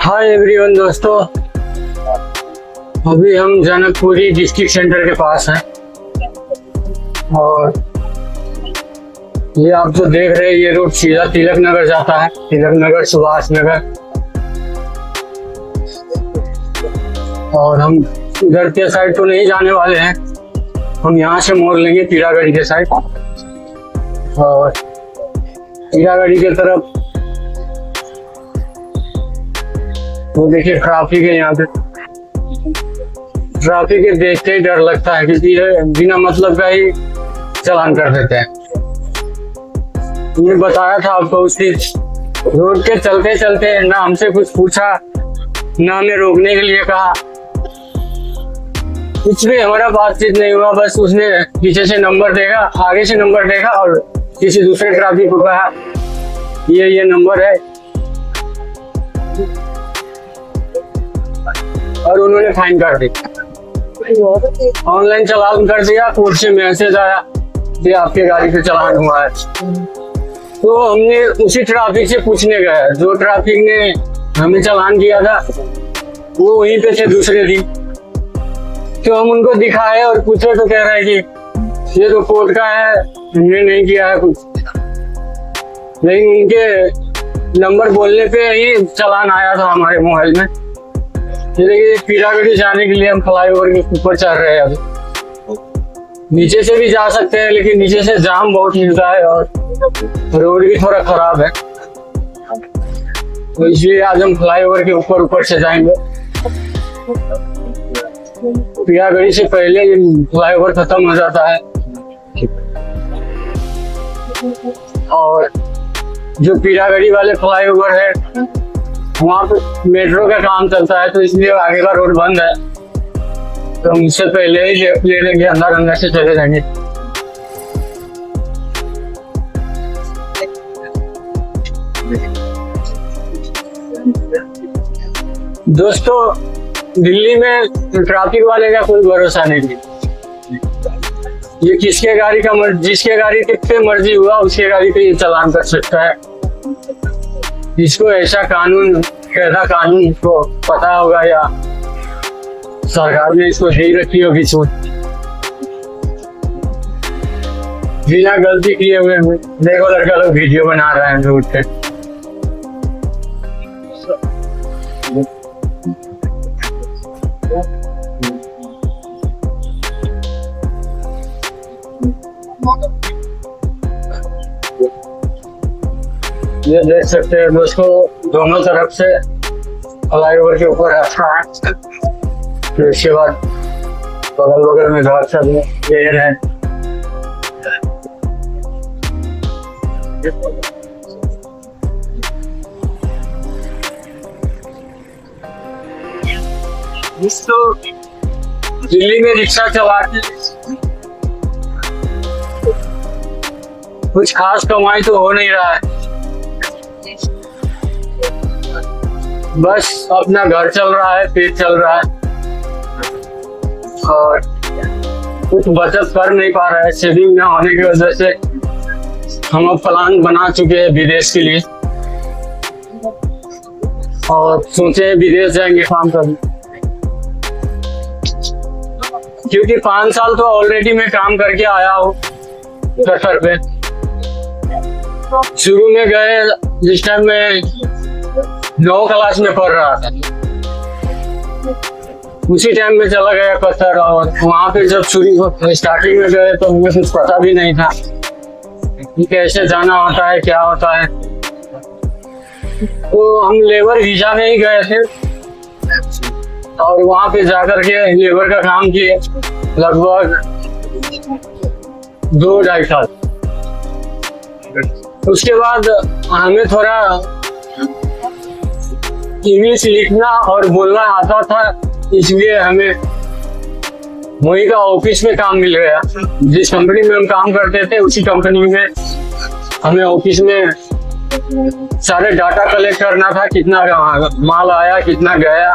Hi everyone दोस्तों, अभी हम जनकपुरी डिस्ट्रिक्ट सेंटर के पास हैं और ये आप जो देख रहे हैं ये रोड सीधा तिलक नगर जाता है। तिलक नगर, सुभाष नगर। और हम इधर के साइड तो नहीं जाने वाले हैं, हम यहाँ से मोड़ लेंगे पीरागढ़ी के साइड। और पीरागढ़ी के तरफ तो देखिए ट्रैफिक है। यहाँ पे ट्रैफिक है, देखते ही डर लगता है क्योंकि ये बिना मतलब का ही चालान कर देते हैं। मैंने बताया था आपको, उसकी रोड के चलते चलते ना हमसे कुछ पूछा, ना हमें रोकने के लिए कहा, कुछ भी हमारा बातचीत नहीं हुआ। बस उसने पीछे से नंबर देखा, आगे से नंबर देखा और किसी दूसरे ट्रैफिक को कहा ये नंबर है, और उन्होंने फाइन कर दी। ऑनलाइन चालान कर दिया, कोर्ट से मैसेज आया कि आपके गाड़ी पे चालान हुआ है। तो हमने उसी ट्रैफिक से पूछने गए, जो ट्रैफिक ने हमें चालान किया था वो वहीं पे थे दूसरे दिन। तो हम उनको दिखाए और पूछे तो कह रहे हैं कि ये तो कोर्ट का है, हमने नहीं किया है कुछ। लेकिन उनके नंबर बोलने पे ही चालान आया था हमारे मोबाइल में। देखिए पीरागढ़ी जाने के लिए हम फ्लाईओवर के ऊपर चढ़ रहे हैं। अभी नीचे से भी जा सकते हैं, लेकिन नीचे से जाम बहुत मिलता है और रोड भी थोड़ा खराब है, तो इसलिए आज हम फ्लाईओवर के ऊपर से जाएंगे। पीरागढ़ी से पहले ये फ्लाईओवर खत्म हो जाता है और जो पीरागढ़ी वाले फ्लाईओवर है वहाँ पे मेट्रो का काम चलता है, तो इसलिए आगे का रोड बंद है। तो हम उससे पहले ही लेफ्ट ले लेंगे, अंदर से चले जाएंगे। दोस्तों, दिल्ली में ट्रैफिक वाले का कोई भरोसा नहीं। ये किसके गाड़ी का जिसके गाड़ी पे मर्जी हुआ उसके गाड़ी पे ये चालान कर सकता है। इसको ऐसा कानून, कैसा कानून इसको पता होगा या सरकार ने इसको दे रखी होगी छूट। बिना गलती किए हुए देखो लड़का लोग वीडियो बना रहे हैं रोड पे। ये देख सकते हैं दोस्तों, दोनों तरफ से फ्लाईओवर के ऊपर रास्ता है। फिर इसके बाद बगल में घर सब ये है। तो दिल्ली में रिक्शा चलाते कुछ खास कमाई तो हो नहीं रहा है, बस अपना घर चल रहा है, पेट चल रहा है और कुछ बचत कर नहीं पा रहा है। सेविंग ना होने की वजह से हम अब प्लान बना चुके हैं विदेश के लिए और सोचे विदेश जाएंगे काम करने, क्योंकि 5 साल तो ऑलरेडी मैं काम करके आया हूँ कटर पे। शुरू में गए जिस टाइम में 9 क्लास में पढ़ रहा था, उसी टाइम में चला गया कतर। और वहाँ पे जब स्टार्टिंग में गए तो हमें कुछ पता भी नहीं था कि कैसे जाना होता है, क्या होता है। तो हम लेबर वीजा में ही गए थे और वहाँ पे जाकर के लेबर का काम किए लगभग 2-2.5 साल। उसके बाद हमें थोड़ा इंग्लिश लिखना और बोलना आता था, इसलिए हमें वही का ऑफिस में काम मिल गया। जिस कंपनी में हम काम करते थे उसी कंपनी में हमें ऑफिस में सारे डाटा कलेक्ट करना था, कितना माल आया, कितना गया,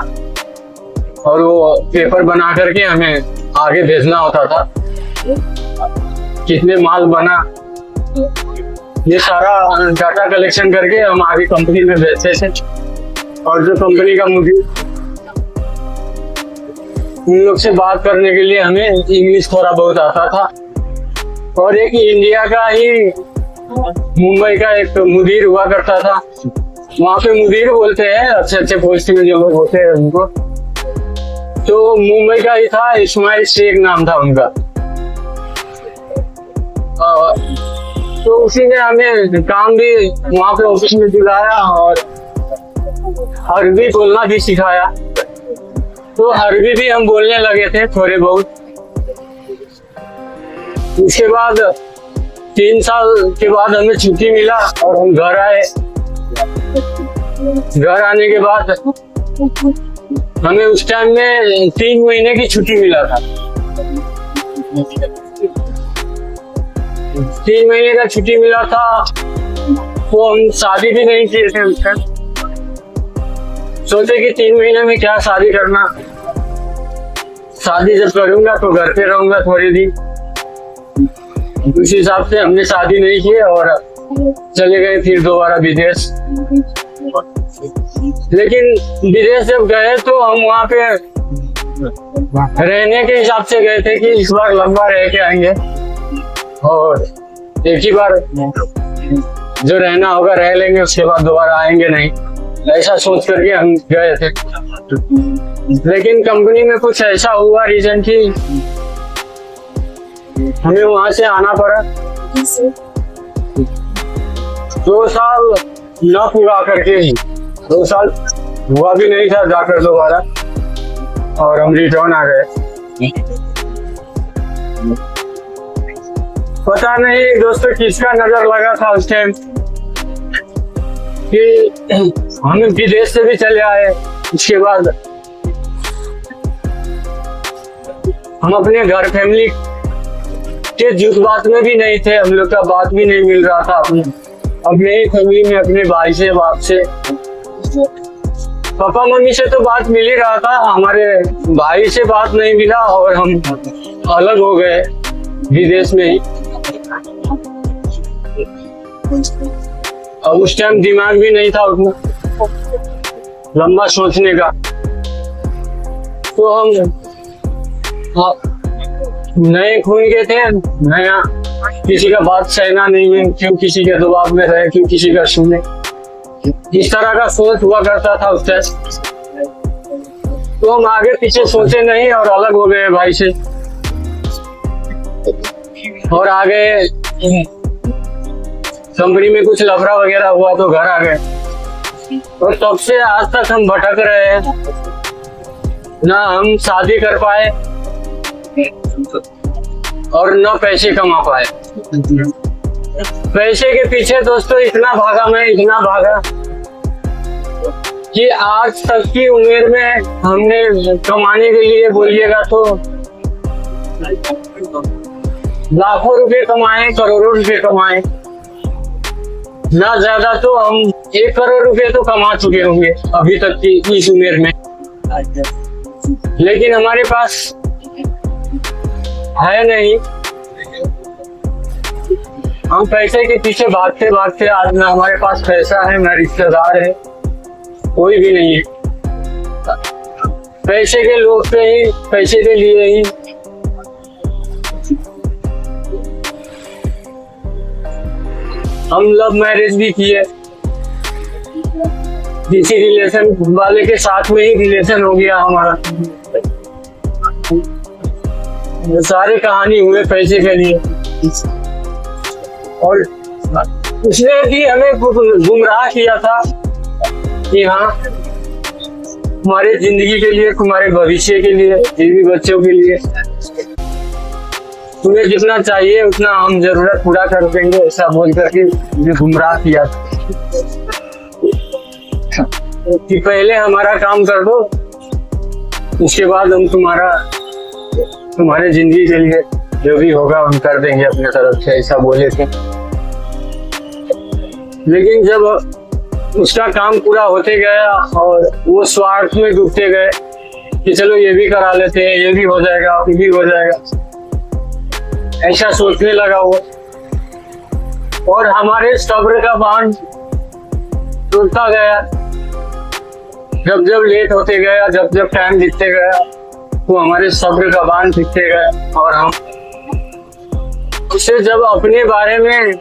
और वो पेपर बना करके हमें आगे भेजना होता था, कितने माल बना। ये सारा डाटा कलेक्शन करके हम आगे कंपनी में भेजते थे। और जो कंपनी का मुदीर, उन लोग से बात करने के लिए हमें इंग्लिश थोड़ा बहुत आता था। और एक इंडिया का ही मुंबई का एक मुदीर हुआ करता था, वहाँ पे मुदीर बोलते हैं अच्छे अच्छे पोस्ट में जो लोग होते हैं उनको। तो मुंबई का ही था, इस्माइल शेख नाम था उनका। तो उसी ने हमें काम भी वहाँ पे ऑफिस में दिलाया और अरबी बोलना भी सिखाया। तो अरबी भी हम बोलने लगे थे थोड़े बहुत। उसके बाद 3 साल के बाद हमें छुट्टी मिला और हम घर आए। घर आने के बाद हमें उस टाइम में 3 महीने की छुट्टी मिला था। 3 महीने का छुट्टी मिला था। तो हम शादी भी नहीं किए थे उस टाइम। सोचे कि 3 महीने में क्या शादी करना, शादी जब करूंगा तो घर पे रहूंगा थोड़े दिन। उस हिसाब से हमने शादी नहीं की और चले गए फिर दोबारा विदेश। लेकिन विदेश जब गए तो हम वहाँ पे रहने के हिसाब से गए थे कि इस बार लंबा रह के आएंगे और एक ही बार जो रहना होगा रह लेंगे, उसके बाद दोबारा आएंगे नहीं, ऐसा सोच करके हम गए थे। लेकिन कंपनी में कुछ ऐसा हुआ रीजन कि हमें वहां से आना पड़ा। 2 साल न पूरा करके ही, 2 साल हुआ भी नहीं था जाकर दोबारा, और हम रिटर्न आ गए। पता नहीं दोस्तों किसका नजर लगा था उस टाइम कि हम विदेश से भी चले आए। उसके बाद हम अपने घर फैमिली के जुट बात में भी नहीं थे, हम लोग का बात भी नहीं मिल रहा था अपने ही फैमिली में, अपने भाई से, बाप से। पापा मम्मी से तो बात मिल ही रहा था, हमारे भाई से बात नहीं मिला और हम अलग हो गए विदेश में ही। अब उस टाइम दिमाग भी नहीं था उतना लंबा सोचने का। तो हम नए खून के थे, नया, किसी का बात सहना नहीं है, क्यों किसी के दबाव में रहे, क्यों किसी का सुने, इस तरह का सोच हुआ करता था उस टाइम। तो हम आगे पीछे सोचे नहीं और अलग हो गए भाई से और आगे कंपनी में कुछ लफड़ा वगैरह हुआ तो घर आ गए। और तब से आज तक हम भटक रहे हैं, ना हम शादी कर पाए और न पैसे कमा पाए। पैसे के पीछे दोस्तों इतना भागा मैं, इतना भागा कि आज तक की उम्र में हमने कमाने के लिए बोलिएगा तो लाखों रुपए कमाए, करोड़ों रुपए कमाए, ना ज्यादा तो हम 1 करोड़ रुपए तो कमा चुके होंगे अभी तक की इस उम्र में। लेकिन हमारे पास है नहीं। हम पैसे के पीछे भागते भागते आज ना हमारे पास पैसा है, ना रिश्तेदार है, कोई भी नहीं है। पैसे के लोग पे ही, पैसे के लिए ही हम लव मैरिज भी किए, किसी रिलेशन वाले के साथ में ही रिलेशन हो गया हमारा। सारी कहानी हुए पैसे के लिए। और उसने भी हमें गुमराह किया था कि हाँ तुम्हारे जिंदगी के लिए, तुम्हारे भविष्य के लिए, बीवी बच्चों के लिए तुम्हें जितना चाहिए उतना हम जरूरत पूरा कर देंगे, ऐसा बोल करके मुझे गुमराह किया था कि पहले हमारा काम कर दो, उसके बाद हम तुम्हारे जिंदगी के लिए जो भी होगा हम कर देंगे अपने तरफ से, ऐसा बोले थे। लेकिन जब उसका काम पूरा होते गया और वो स्वार्थ में डूबते गए कि चलो ये भी करा लेते हैं, ये भी हो जाएगा, ये भी हो जाएगा, ऐसा सोचने लगा वो। और हमारे सब्र का बांध टूटता गया जब जब लेट होते गया, जब जब टाइम बीतते गया, तो हमारे सब्र का बांध टूटते गए और हम उसे जब अपने बारे में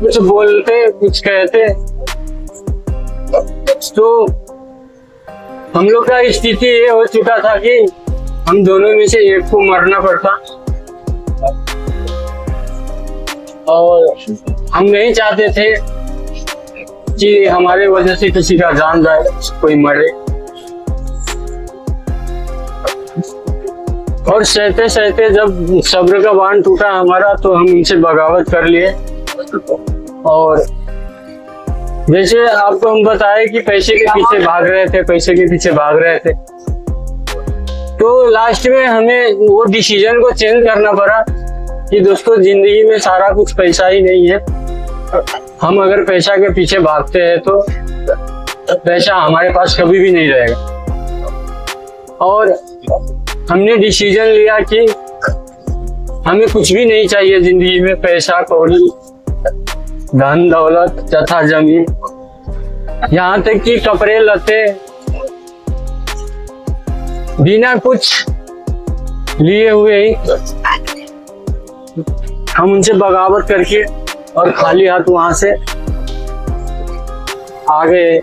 कुछ बोलते, कुछ कहते, तो हम लोग का स्थिति ये हो चुका था कि हम दोनों में से एक को मरना पड़ता, और हम नहीं चाहते थे कि हमारे वजह से किसी का जान जाए, कोई मरे। और सहते सहते जब सब्र का बांध टूटा हमारा, तो हम इनसे बगावत कर लिए। और जैसे आपको हम बताए कि पैसे के पीछे भाग रहे थे, पैसे के पीछे भाग रहे थे, तो लास्ट में हमें वो डिसीजन को चेंज करना पड़ा कि दोस्तों जिंदगी में सारा कुछ पैसा ही नहीं है। हम अगर पैसा के पीछे भागते हैं तो पैसा हमारे पास कभी भी नहीं रहेगा। और हमने डिसीजन लिया कि हमें कुछ भी नहीं चाहिए जिंदगी में, पैसा कौड़ी, धन दौलत तथा जमीन, यहाँ तक कि कपड़े लते, बिना कुछ लिए हुए ही हम उनसे बगावत करके और खाली हाथ वहां से आ गए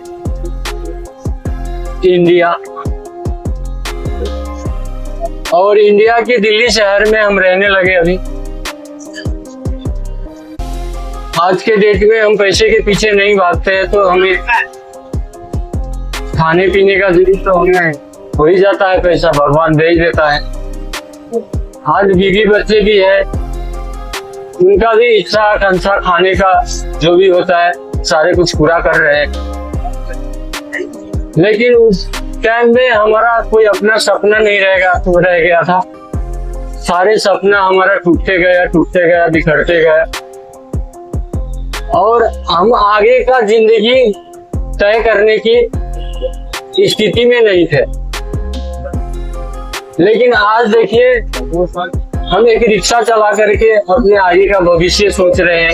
इंडिया। और इंडिया के दिल्ली शहर में हम रहने लगे। अभी आज के डेट में हम पैसे के पीछे नहीं भागते हैं, तो हमें खाने पीने का जरूरत तो हमें हो ही जाता है, पैसा भगवान दे ही देता है। आज बीवी बच्चे भी है, उनका भी इच्छा आकांक्षा खाने का जो भी होता है सारे कुछ पूरा कर रहे हैं। लेकिन उस टाइम में हमारा कोई अपना सपना नहीं रह गया था। सारे सपना हमारा टूटते गया, बिखरते गया, और हम आगे का जिंदगी तय करने की स्थिति में नहीं थे। लेकिन आज देखिए, हम एक रिक्शा चला करके अपने आगे का भविष्य सोच रहे हैं,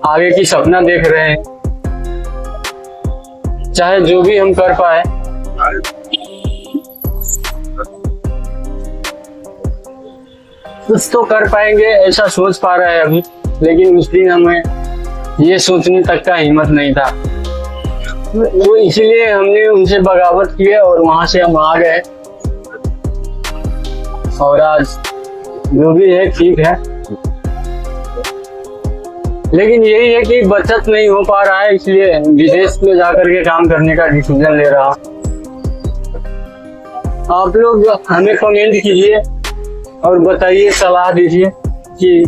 आगे की सपना देख रहे हैं। चाहे जो भी हम कर पाए, कुछ तो कर पाएंगे ऐसा सोच पा रहे हैं अभी। लेकिन उस दिन हमें ये सोचने तक का हिम्मत नहीं था, तो इसलिए हमने उनसे बगावत की और वहां से हम आ गए। और आज जो भी है ठीक है, लेकिन यही है कि बचत नहीं हो पा रहा है, इसलिए विदेश में जाकर के काम करने का डिसीजन ले रहा। आप लोग हमें कमेंट कीजिए और बताइए, सलाह दीजिए कि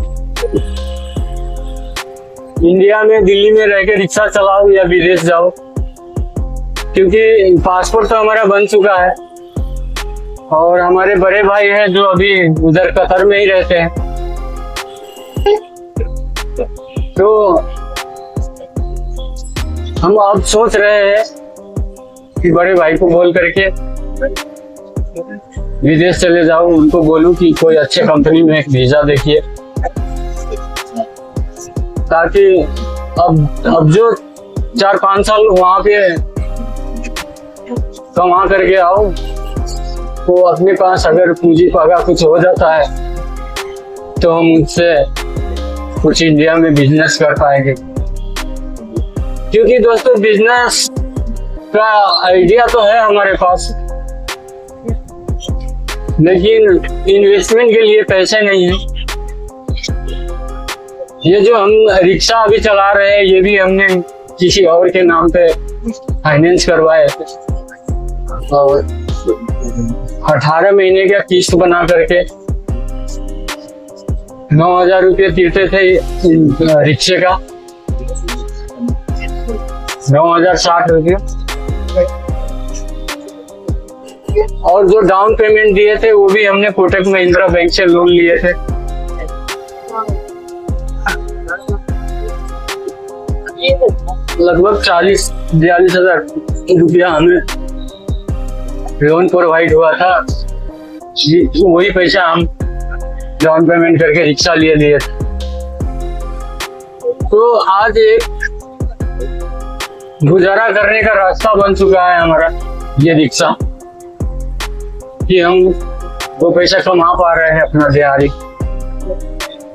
इंडिया में, दिल्ली में रह के रिक्शा चलाओ या विदेश जाओ, क्योंकि पासपोर्ट तो हमारा बन चुका है। और हमारे बड़े भाई हैं जो अभी उधर कतर में ही रहते हैं, तो हम अब सोच रहे हैं कि बड़े भाई को बोल करके विदेश चले जाऊं, उनको बोलूं कि कोई अच्छे कंपनी में एक वीजा देखिए, ताकि अब जो 4-5 साल वहां पे कमा करके आओ, तो अपने पास अगर पूंजी पागा कुछ हो जाता है तो हम उससे कुछ इंडिया में बिजनेस कर पाएंगे। क्योंकि दोस्तों बिजनेस का आइडिया तो है हमारे पास, लेकिन इन्वेस्टमेंट के लिए पैसे नहीं है। ये जो हम रिक्शा अभी चला रहे हैं, ये भी हमने किसी और के नाम पे फाइनेंस करवाए और 18 महीने का किस्त बना करके 9,000 रुपये तीरते थे रिक्शे का, 9,060 रुपये। और जो डाउन पेमेंट दिए थे वो भी हमने कोटक महिंद्रा बैंक से लोन लिए थे। लगभग 40-42 हजार रुपया हमें लोन प्रोवाइड हुआ था। वही पैसा हम डाउन पेमेंट करके रिक्शा लिए थे। तो आज एक गुजारा करने का रास्ता बन चुका है हमारा ये रिक्शा, कि हम वो पैसा कमा पा रहे हैं अपना दिहाड़ी।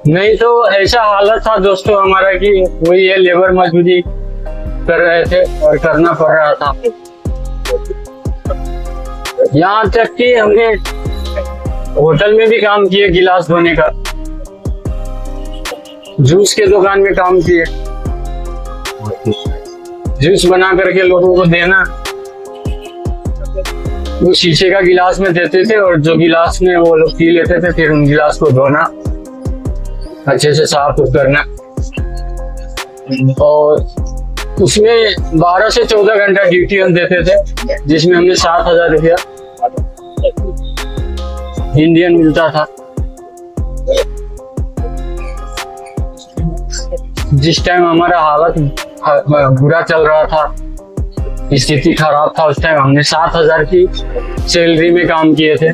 नहीं तो ऐसा हालत था दोस्तों हमारा कि वही ये लेबर मजदूरी कर रहे थे और करना पड़ रहा था। यहाँ तक कि हमने होटल में भी काम किए, गिलास धोने का, जूस के दुकान में काम किए, जूस बना करके लोगों को देना। वो शीशे का गिलास में देते थे और जो गिलास में वो लोग पी लेते थे, फिर उन गिलास को धोना, अच्छे से साफ करना। और उसमें 12 से 14 घंटा ड्यूटी हम देते थे, जिसमें हमें 7,000 रुपया इंडियन मिलता था। जिस टाइम हमारा हालत बुरा चल रहा था, स्थिति खराब था, उस टाइम हमने 7,000 की सैलरी में काम किए थे।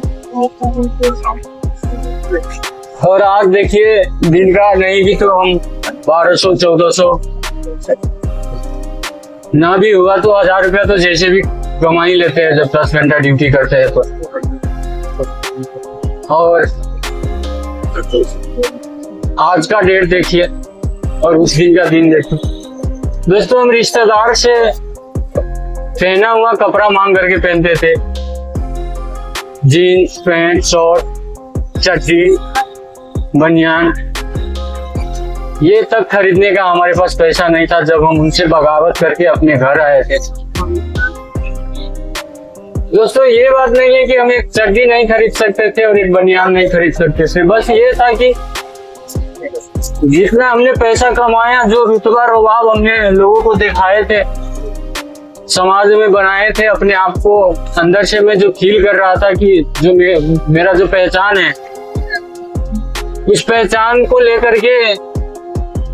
और आज देखिए दिन का नहीं भी तो हम 1200 1400, ना भी हुआ तो 1000 रुपया तो जैसे भी कमा ही लेते हैं जब 10 घंटा ड्यूटी करते हैं तो। और आज का डेट देखिए और उस दिन का दिन देखिए दोस्तों। हम रिश्तेदार से पहना हुआ कपड़ा मांग करके पहनते थे, जीन्स पैंट शॉर्ट चड्डी बनियान, ये तक खरीदने का हमारे पास पैसा नहीं था जब हम उनसे बगावत करके अपने घर आए थे। दोस्तों ये बात नहीं है कि हम एक चड्डी नहीं खरीद सकते थे और एक बनियान नहीं खरीद सकते थे, बस ये था कि जितना हमने पैसा कमाया, जो रुतबा रुबाब हमने लोगों को दिखाए थे, समाज में बनाए थे अपने आप को, अंदर से मैं जो फील कर रहा था कि जो मेरा जो पहचान है, उस पहचान को लेकर के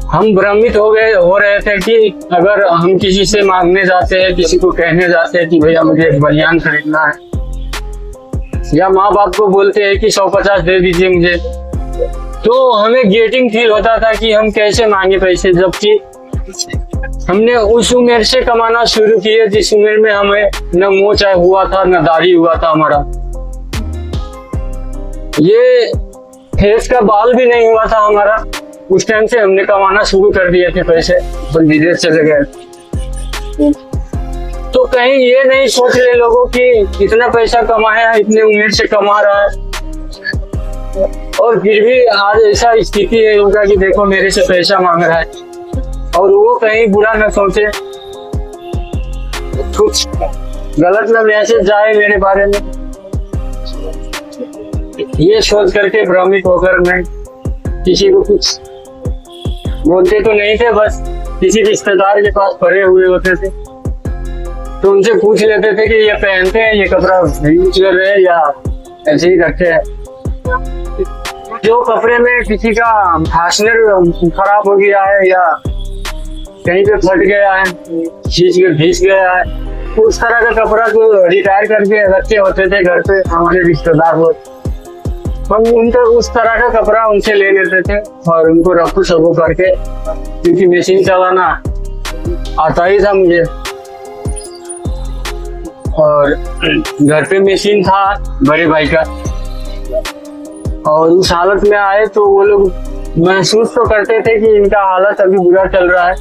हम भ्रमित हो रहे थे कि अगर हम किसी से मांगने जाते हैं, किसी को कहने जाते हैं कि भैया मुझे एक बनियान खरीदना है, या माँ बाप को बोलते हैं कि 150 दे दीजिए मुझे, तो हमें गेटिंग फील होता था कि हम कैसे मांगे पैसे, जबकि हमने उस उम्र से कमाना शुरू किया जिस उम्र में हमें न मोच हुआ था न दाढ़ी हुआ था हमारा, ये फेस का बाल भी नहीं हुआ था हमारा। उस टाइम से हमने कमाना शुरू कर दिए थे पैसे, फिर विदेश चले गए। तो कहीं ये नहीं सोच रहे लोगों कि इतना पैसा कमाया है, इतने उम्र से कमा रहा है, और फिर भी आज ऐसा स्थिति है उनका कि देखो मेरे से पैसा मांग रहा है, और वो कहीं बुरा न सोचे, कुछ गलत न मैसेज जाए मेरे बारे में, ये सोच करके भ्रमित होकर मैं किसी को कुछ बोलते तो नहीं थे, बस किसी रिश्तेदार के पास पड़े हुए होते थे तो उनसे पूछ लेते थे कि ये पहनते हैं, ये कपड़ा यूज कर रहे हैं या ऐसे ही रखते हैं। जो कपड़े में किसी का फास्टनर खराब हो गया है या कहीं पे फट गया है, घिस गया है, तो उस तरह का कपड़ा को रिटायर करके रखे होते थे घर पे हमारे रिश्तेदार लोग, हम उनका उस तरह का कपड़ा उनसे ले लेते थे और उनको रफू सबू करके, क्योंकि मशीन चलाना आता ही था मुझे और घर पे मशीन था बड़े भाई का, और उस हालत में आए तो वो लोग महसूस तो करते थे कि इनका हालत अभी बुरा चल रहा है,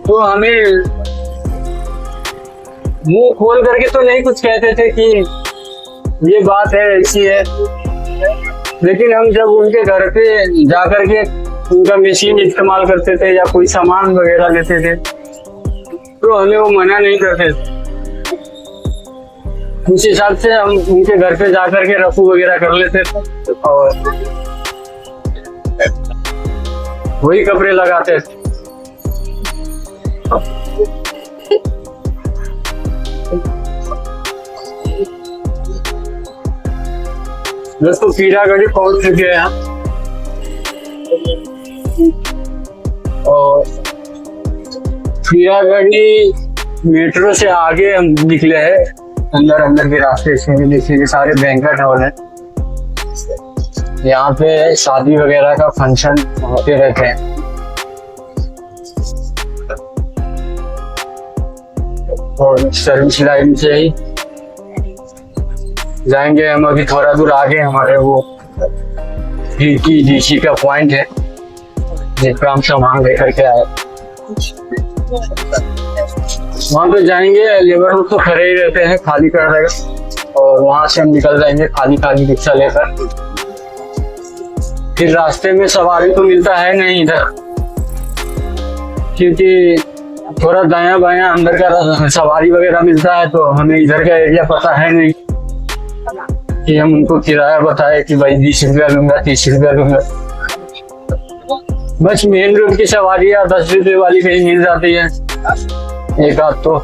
तो हमें मुंह खोल करके तो नहीं कुछ कहते थे कि ये बात है ऐसी है, लेकिन हम जब उनके घर पे जाकर के उनका मशीन इस्तेमाल करते थे या कोई सामान वगैरह लेते थे तो हमें वो मना नहीं करते थे। उस हिसाब से हम उनके घर पे जाकर के रफू वगैरह कर लेते थे और वही कपड़े लगाते थे। दोस्तों पीरागढ़ी पहुंच चुके हैं और पीरागढ़ी मेट्रो से आगे हम निकले हैं, अंदर के रास्ते से देखिए सारे बैंक्वेट हॉल है, यहाँ पे शादी वगैरह का फंक्शन होते रहते हैं। और सर्विस लाइन से ही जाएंगे हम। अभी थोड़ा दूर आगे हमारे वो डीसी का पॉइंट है जिसका हम सामान लेकर के आए। वहां पे जाएंगे, लेबर लोग तो खड़े ही रहते हैं, खाली कर देगा और वहां से हम निकल जाएंगे खाली खाली रिक्शा लेकर। फिर रास्ते में सवारी तो मिलता है नहीं इधर, क्योंकि थोड़ा दाया बाया अंदर का सवारी वगैरह मिलता है, तो हमें इधर का एरिया पता है नहीं कि हम उनको किराया बताए कि भाई 20 रुपया लूंगा, 30 रुपया लूंगा। बस मेन रोड की सवारी 10 रुपये वाली कहीं मिल जाती है, एक आध तो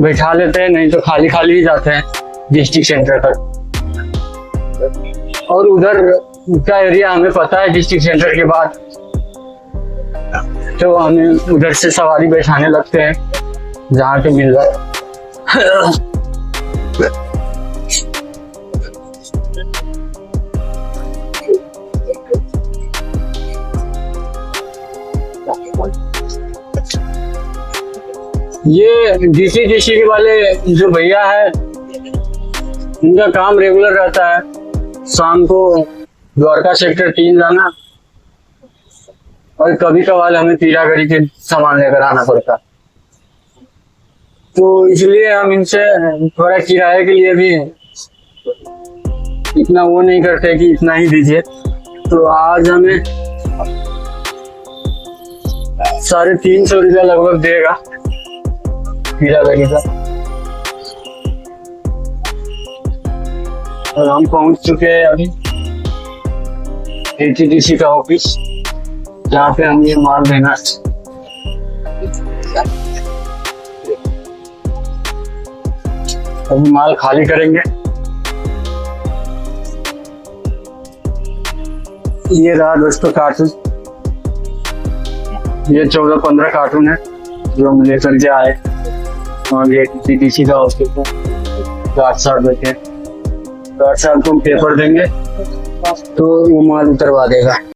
बैठा लेते हैं, नहीं तो खाली खाली ही जाते हैं डिस्ट्रिक्ट सेंटर तक। और उधर का एरिया हमें पता है डिस्ट्रिक्ट सेंटर के बाद, तो हमें उधर से सवारी बैठाने लगते हैं जहाँ पे मिल जाए। ये डीसी वाले जो भैया है, उनका काम रेगुलर रहता है, शाम को द्वारका सेक्टर 3 जाना और कभी कभार हमें पीरागढ़ी के सामान लेकर आना पड़ता। तो इसलिए हम इनसे थोड़ा किराए के लिए भी इतना वो नहीं करते कि इतना ही दीजिए। तो आज हमें 350 रुपया लगभग देगा पीरागढ़ी का। और हम पहुंच चुके हैं अभी ATDC का ऑफिस, जहाँ पे हम ये माल देना। अभी माल खाली करेंगे। ये रहा दोस्तों कार्टून, ये 14-15 कार्टून है जो हम लेकर के आए। और ये ATDC का ऑफिस है, 8 साल बैठे, 8 साल को पेपर देंगे तो वो माल उतरवा देगा।